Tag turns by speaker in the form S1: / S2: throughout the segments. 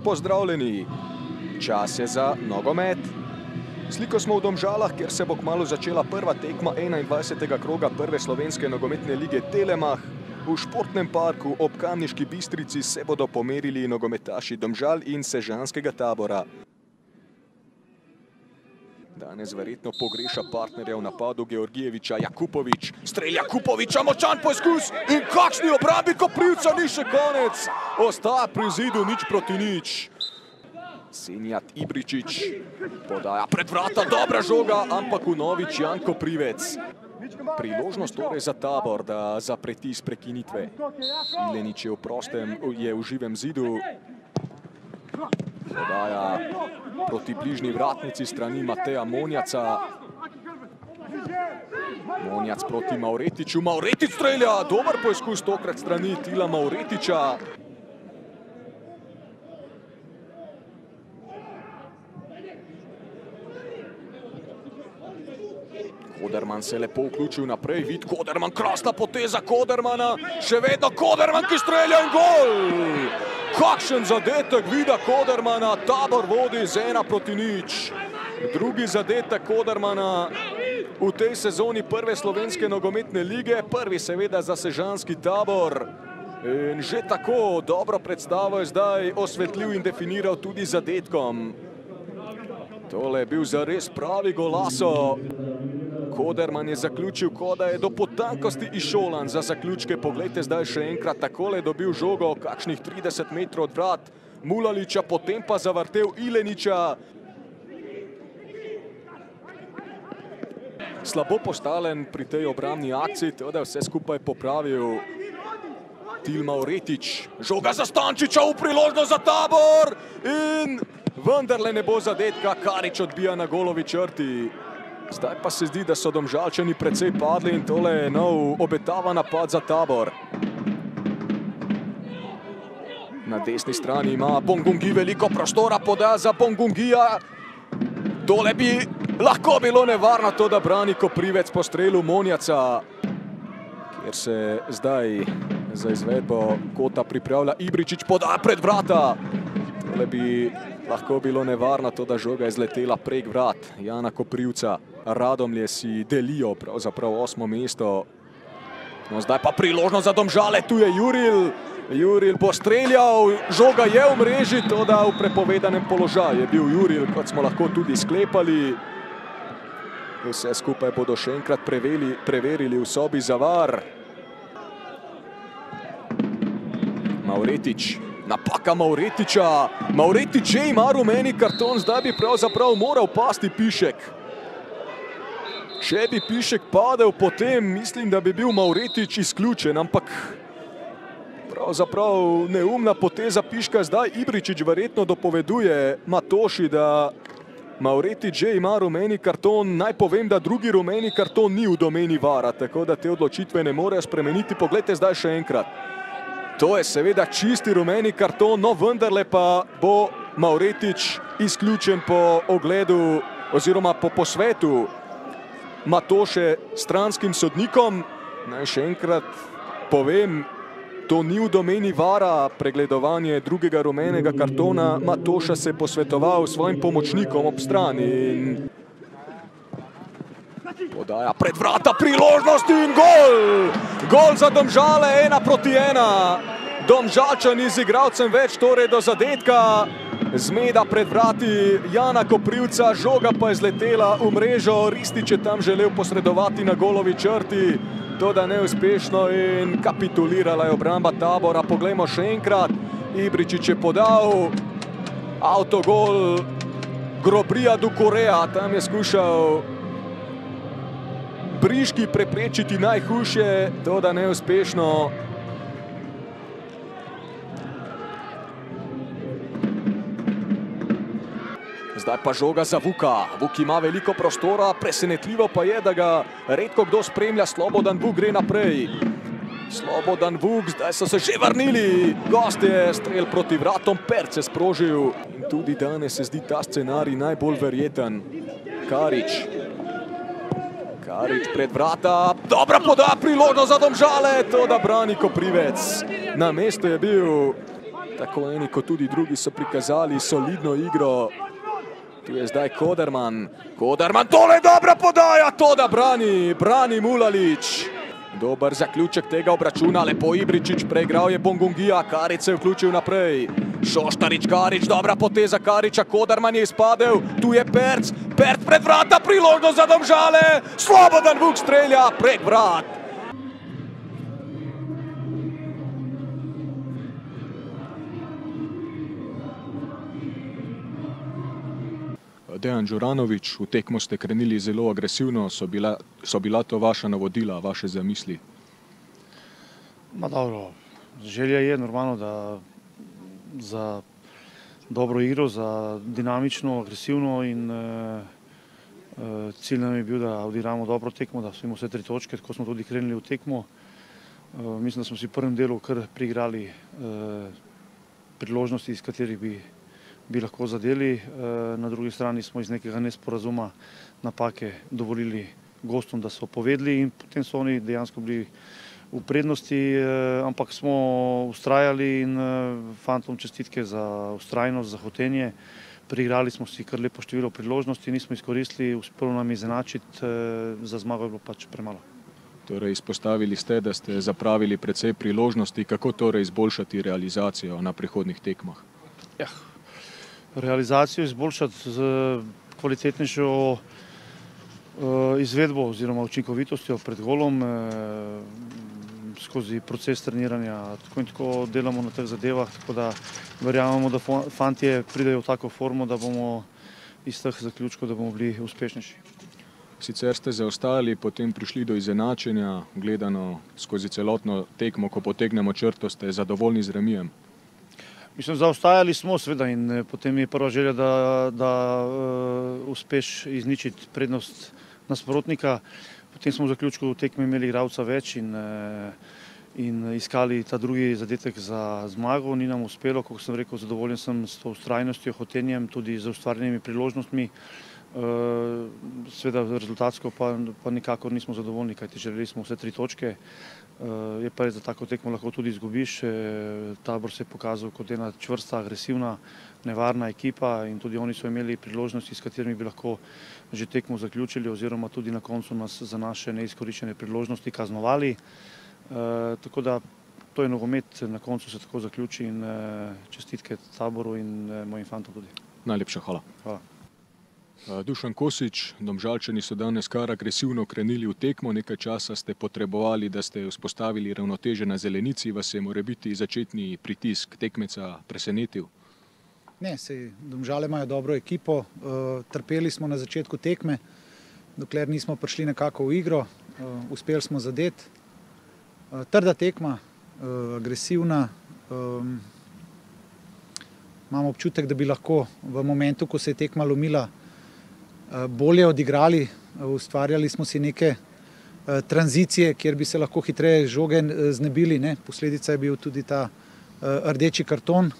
S1: pozdravljeni. Čas je za nogomet. Sliko smo v Domžalah, kjer se bo kmalu začela prva tekma 21. kroga prve slovenske nogometne lige Telemach. V športnem parku ob Kamniški Bistrici se bodo pomerili nogometaši Domžal in Sežanskega Tabora. Danes verjetno pogreša partnerja v napadu Georgijeviča. Jakupovič, strelja Jakupoviča, močan poizkus in kakšni obrambi Koprivca, ni še konec. Ostaja pri zidu 0:0. Senijad Ibričić podaja pred vrata, dobra žoga, ampak vnovič Jan Koprivec. Priložnost torej za Tabor, da zapreti iz prekinitve. Ilenič je v prostem, je v živem zidu. Podaja proti bližnji vratnici strani Mateja Monjaca. Monjac proti Mavretiču. Mavretič strelja, dober poizkus tokrat strani Tila Mavretiča. Koderman se lepo vključil naprej, vid Koderman, krasna poteza Kodermana, še vedno Koderman, ki strelja in gol! Kakšen zadetek vida Kodermana, Tabor vodi z 1:0. Drugi zadetek Kodermana v tej sezoni prve slovenske nogometne lige, prvi seveda za Sežanski Tabor. In že tako dobro predstavo je zdaj osvetlil in definiral tudi zadetkom. Tole je bil zares pravi golaso. Koderman je zaključil, kot da je do potankosti izšolan za zaključke. Poglejte zdaj še enkrat, takole je dobil žogo, kakšnih 30 metrov od vrat Mulaliča, potem pa zavrtel Ileniča. Slabo postavljen pri tej obrambni akciji, to da je vse skupaj popravil Til Mavretič. Žoga za Stančiča, v priložnost za Tabor in vendarle ne bo zadetka, Karič odbija na golovi črti. Zdaj pa se zdi, da so Domžalčani precej padli in tole je nov obetava napad za Tabor. Na desni strani ima Bongungi veliko prostora, podaja za Bongungija. Tole bi lahko bilo nevarno, to da brani Koprivec po strelu Monjaca, kjer se zdaj za izvedbo kota pripravlja Ibričić, podaja pred vrata. Tole bi lahko bilo nevarno, to da žoga je zletela prek vrat Jana Koprivca. Radomlje si delijo pravzaprav 8. mesto. No, zdaj pa priložnost za Domžale, tu je Juril. Juril bo streljal, žoga je v mreži, to da v prepovedanem položaju je bil Juril, kot smo lahko tudi sklepali. Vse skupaj bodo še enkrat preverili v sobi za VAR. Mavretič, napaka Mavretiča. Mavretič že ima rumeni karton, zdaj bi pravzaprav moral pasti Pišek. Če bi Pišek padel, potem mislim, da bi bil Mavretič izključen, ampak pravzaprav neumna poteza Piška. Zdaj Ibričić verjetno dopoveduje Matoši, da Mavretič že ima rumeni karton. Naj povem, da drugi rumeni karton ni v domeni VAR-a, tako da te odločitve ne morejo spremeniti. Poglejte zdaj še enkrat. To je seveda čisti rumeni karton, no vendarle pa bo Mavretič izključen po ogledu oziroma po posvetu Matoše stranskim sodnikom. Naj še enkrat povem, to ni v domeni VAR-a, pregledovanje drugega rumenega kartona. Matoša se je posvetoval s svojim pomočnikom ob strani in podaja pred vrata, priložnost in gol! Gol za Domžale, 1:1. Domžalčani z igralcem več, torej do zadetka. Zmeda pred vrati Jana Koprivca, žoga pa je zletela v mrežo. Ristić je tam želel posredovati na golovi črti, toda neuspešno in kapitulirala je obramba Tabora. Poglejmo še enkrat, Ibričić je podal avtogol Grobrija Dukoreja, tam je skušal Briški preprečiti najhujše, toda neuspešno. Zdaj pa žoga za Vuka. Vuk ima veliko prostora, presenetljivo pa je, da ga redko kdo spremlja. Slobodan Vuk gre naprej. Slobodan Vuk, zdaj so se že vrnili gostje, strel proti vratom, Perc je sprožil. In tudi danes se zdi ta scenarij najbolj verjeten. Karič. Karič pred vrata, dobra podaja, priložnost za Domžale, to da brani Koprivec. Na mestu je bil Tako eni kot tudi drugi so prikazali solidno igro. Tu je zdaj Koderman. Koderman, tole je dobra podaja, to da brani Mulalić. Dober zaključek tega obračuna, lepo Ibričić preigral je Bongongija, Karić se je vključil naprej. Šoštarić, Karić, dobra poteza Karića, Koderman je izpadel, tu je Perc pred vrata, priložnost za Domžale, Slobodan Vuk strelja prek vrat. Dejan Đuranović, v tekmo ste krenili zelo agresivno, so bila to vaša navodila, vaše zamisli?
S2: Ma dobro, želja je normalno, da za dobro igro, za dinamično, agresivno in cilj nam je bil, da odigramo dobro tekmo, da smo imeli vse 3 točke, tako smo tudi krenili v tekmo. Mislim, da smo si v prvem delu kar priigrali priložnosti, iz katerih bi lahko zadeli. Na drugi strani smo iz nekega nesporazuma napake dovolili gostom, da so povedali in potem so oni dejansko bili v prednosti, ampak smo ustrajali in fantom čestitke za ustrajnost, za hotenje. Priigrali smo si kar lepo število priložnosti, nismo izkoristili, uspelo nam izenačiti, za zmago je bilo pač premalo.
S1: Torej, izpostavili ste, da ste zapravili precej priložnosti, kako torej izboljšati realizacijo na prihodnjih tekmah?
S2: Ja. Realizacijo izboljšati z kvalitetnejšo izvedbo oziroma učinkovitostjo pred golom, skozi proces treniranja. Tako in tako delamo na teh zadevah, tako da verjamemo, da fantje pridejo v tako formo, da bomo iz teh zaključkov, da bomo bili uspešnejši.
S1: Sicer ste zaostali, potem prišli do izenačenja, gledano skozi celotno tekmo, ko potegnemo črto, ste zadovoljni z remijem?
S2: Mislim, zaostajali smo seveda in potem je prva želja, da uspeš izničiti prednost nasprotnika. Potem smo v zaključku tekme imeli igralca več in iskali ta drugi zadetek za zmago. Ni nam uspelo, kot sem rekel, zadovoljen sem s to vztrajnostjo, hotenjem, tudi z ustvarjenimi priložnostmi. Seveda rezultatsko pa nikakor nismo zadovoljni, kajti želeli smo vse 3 točke. Je pa res, da tako tekmo lahko tudi izgubiš. Tabor se je pokazal kot ena čvrsta, agresivna, nevarna ekipa in tudi oni so imeli priložnosti, s katerimi bi lahko že tekmo zaključili oziroma tudi na koncu nas za naše neizkoriščene priložnosti kaznovali. Tako da to je nogomet, na koncu se tako zaključi in čestitke Taboru in mojim fantom tudi.
S1: Najlepša hvala.
S2: Hvala.
S1: Dušan Kosić, Domžalčani so danes kar agresivno krenili v tekmo, nekaj časa ste potrebovali, da ste vzpostavili ravnoteže na zelenici, vas je morebiti začetni pritisk tekmeca presenetil?
S3: Ne, sej Domžale imajo dobro ekipo, trpeli smo na začetku tekme, dokler nismo prišli nekako v igro, uspeli smo zadeti. Trda tekma, agresivna, imamo občutek, da bi lahko v momentu, ko se je tekma lomila, bolje odigrali, ustvarjali smo si neke tranzicije, kjer bi se lahko hitreje žoge znebili. Posledica je bil tudi ta rdeči karton,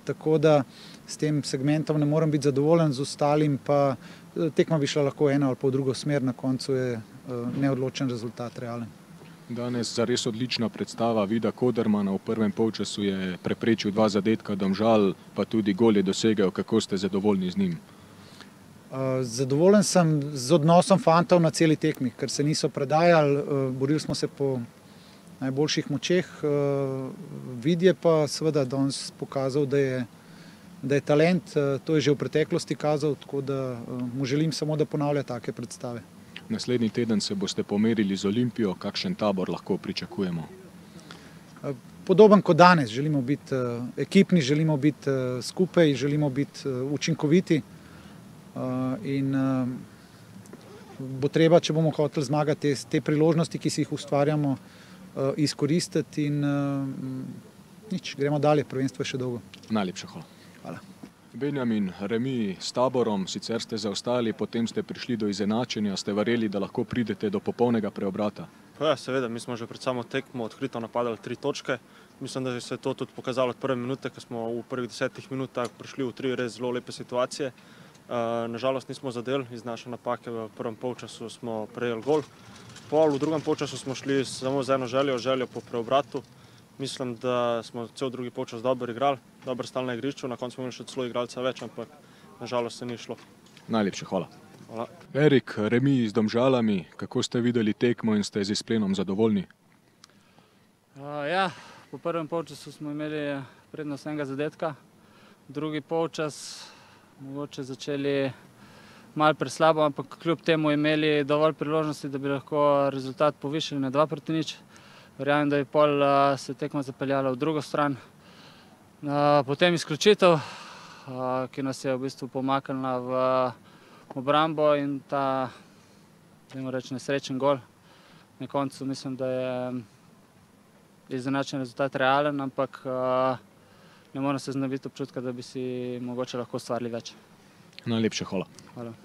S3: tako da s tem segmentom ne morem biti zadovoljen, z ostalim pa tekma bi šla lahko eno ali pa v drugo smer, na koncu je neodločen rezultat realen.
S1: Danes zares odlična predstava Vida Kodermana, v prvem polčasu je preprečil 2 zadetka Domžal, pa tudi gol je dosegel. Kako ste zadovoljni z njim?
S3: Zadovoljen sem z odnosom fantov na celi tekmi, ker se niso predajali, borili smo se po najboljših močeh. Vid je pa seveda danes pokazal, da je talent, to je že v preteklosti kazal, tako da mu želim samo, da ponavlja take predstave.
S1: Naslednji teden se boste pomerili z Olimpijo, kakšen Tabor lahko pričakujemo?
S3: Podoben kot danes, želimo biti ekipni, želimo biti skupaj, želimo biti učinkoviti in bo treba, če bomo hoteli zmagati, te priložnosti, ki si jih ustvarjamo, izkoristiti in gremo dalje, prvenstvo je še dolgo.
S1: Najlepša hvala.
S3: Hvala.
S1: Benjamin, remi s Taborom, sicer ste zaostali, potem ste prišli do izenačenja, ste verjeli, da lahko pridete do popolnega preobrata?
S4: Ja, seveda, mi smo že pred samo tekmo odkrito napadali 3 točke. Mislim, da se je to tudi pokazalo od prve minute, ko smo v prvih 10 minutah prišli v 3 res zelo lepe situacije. Nažalost nismo zadeli, iz naše napake v prvem polčasu smo prejeli gol. V drugem polčasu smo šli samo z eno željo po preobratu Mislim, da smo cel drugi polčas dobro igrali, dobro stali na igrišču, na koncu smo imeli še celo igralca več, ampak nažalost se ni šlo.
S1: Najlepša hvala.
S4: Hvala.
S1: Erik, remi z Domžalami, kako ste videli tekmo in ste z izplenom zadovoljni?
S5: Ja, po prvem polčasu smo imeli prednost enega zadetka, drugi polčas mogoče začeli malo preslabo, ampak kljub temu imeli dovolj priložnosti, da bi lahko rezultat povišali na 2-0. Verjamem, da je pol se tekma zapeljala v drugo stran. Potem izključitev, ki nas je v bistvu pomaknila v obrambo in ta, dajmo reči, nesrečen gol. Na koncu mislim, da je izenačen rezultat realen, ampak ne morem se znebiti občutka, da bi si mogoče lahko ustvarili več.
S1: Najlepša hvala.
S5: Hvala.